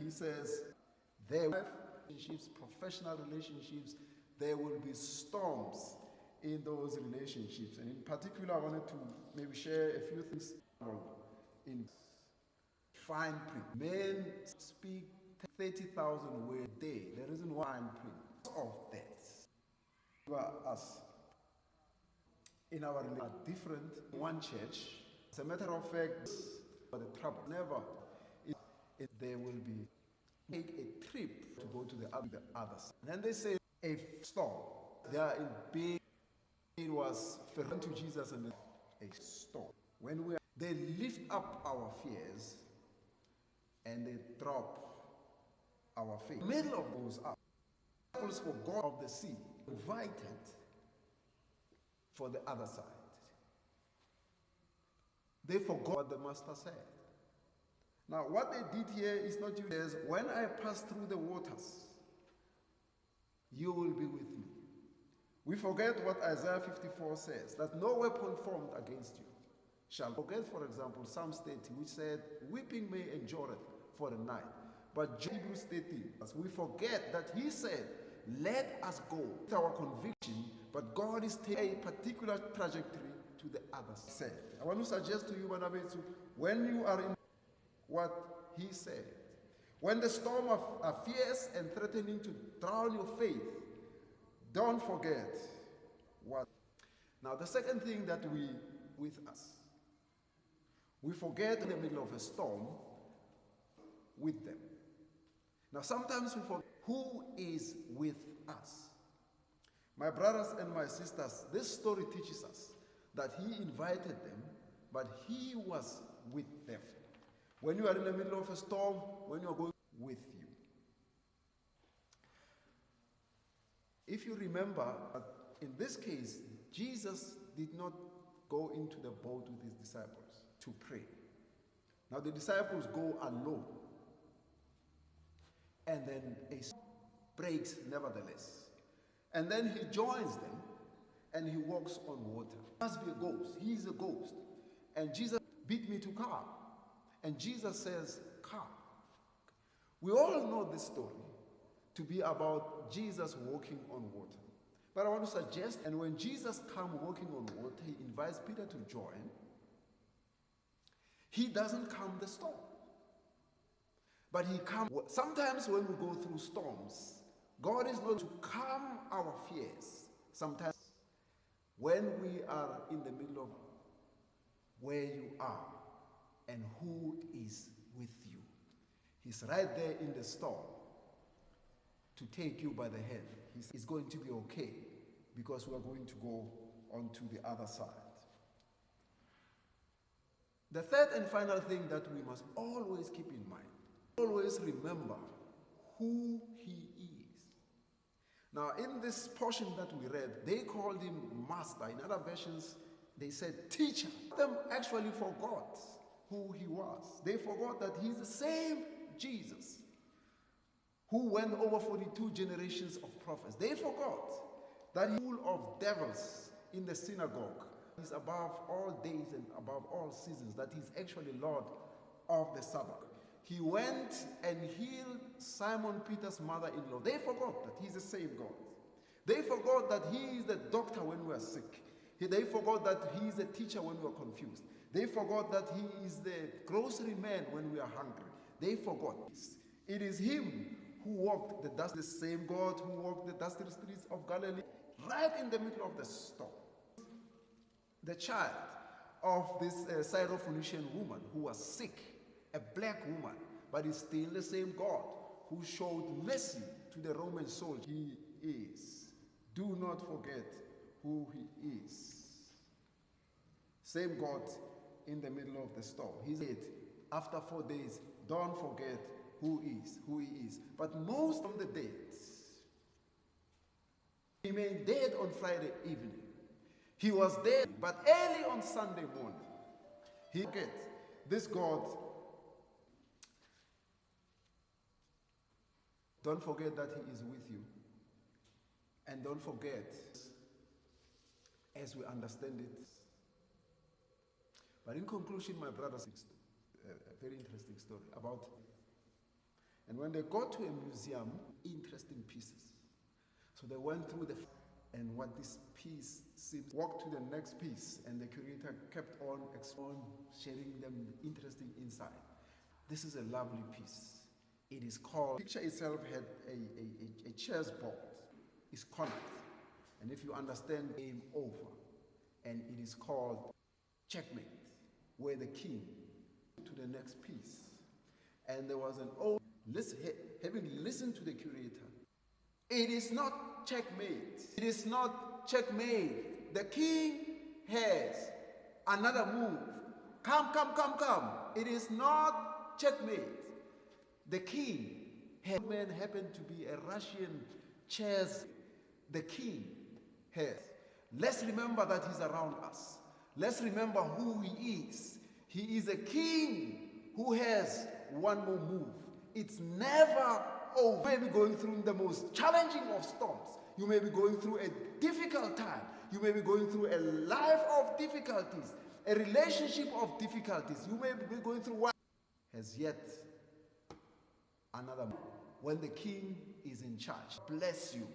he says, there will be relationships, professional relationships, there will be storms in those relationships. And in particular, I wanted to maybe share a few things in fine print. Men speak 30,000 words a day. There isn't one fine print of that. Us in our religion are different. One church, as a matter of fact, for the trouble never there will be take a trip to go to the others. And then they say a storm. They are in big. It was referring to Jesus and a storm. When they lift up our fears and they drop our faith. In the middle of those up, for God of the sea invited for the other side. They forgot what the master said. Now, what they did here is not you. Says, when I pass through the waters, you will be with me. We forget what Isaiah 54 says, that no weapon formed against you shall. Forget, for example, Psalm 30, which said, weeping may endure it for a night. But Hebrews 13, we forget that he said, let us go with our conviction, but God is taking a particular trajectory to the other side. I want to suggest to you, Manabetu, when you are in what he said, when the storm are fierce and threatening to drown your faith, don't forget what. Now, the second thing that with us, we forget in the middle of a storm with them. Now, sometimes we forget who is with us. My brothers and my sisters, this story teaches us that he invited them, but he was with them. When you are in the middle of a storm, when you are going with you. If you remember, in this case, Jesus did not go into the boat with his disciples to pray. Now the disciples go alone. And then a storm breaks nevertheless. And then he joins them and he walks on water. He must be a ghost. He is a ghost. And Jesus beat me to calm. And Jesus says, calm. We all know this story to be about Jesus walking on water. But I want to suggest, and when Jesus comes walking on water, he invites Peter to join. He doesn't calm the storm. But he comes. Sometimes when we go through storms, God is not to calm our fears. Sometimes when we are in the middle of where you are and who is with you, he's right there in the storm to take you by the hand. He's going to be okay because we are going to go on to the other side. The third and final thing that we must always keep in mind, always remember who he is. Now, in this portion that we read, they called him master. In other versions, they said teacher. Them actually forgot who he was. They forgot that he's the same Jesus who went over 42 generations of prophets. They forgot that he's full of devils in the synagogue. He's above all days and above all seasons, that he's actually Lord of the Sabbath. He went and healed Simon Peter's mother-in-law. They forgot that he's the same God. They forgot that he is the doctor when we are sick. They forgot that he is the teacher when we are confused. They forgot that he is the grocery man when we are hungry. They forgot this. It is him who walked the same God who walked the dusty streets of Galilee, right in the middle of the storm. The child of this Syrophoenician woman who was sick, a black woman, but is still the same God who showed mercy to the Roman soldier. He is. Do not forget who he is. Same God in the middle of the storm. He said, after 4 days, don't forget who he is. But most of the days, he remained dead on Friday evening. He was dead, but early on Sunday morning, he forget this God. Don't forget that he is with you. And don't forget, as we understand it. But in conclusion, my brothers, a very interesting story about And when they got to a museum, interesting pieces. So they went through and what this piece seems, walked to the next piece, and the curator kept on sharing them interesting insight. This is a lovely piece. It is called, the picture itself had a chess board. It's cornered. And if you understand, game over. And it is called checkmate, where the king to the next piece. And there was an old, having listened to the curator, it is not checkmate. It is not checkmate. The king has another move. Come. It is not checkmate. The king happened to be a Russian chess. The king has. Let's remember that he's around us. Let's remember who he is. He is a king who has one more move. It's never over. You may be going through the most challenging of storms. You may be going through a difficult time. You may be going through a life of difficulties, a relationship of difficulties. You may be going through one. Has yet another move. When the king is in charge, bless you.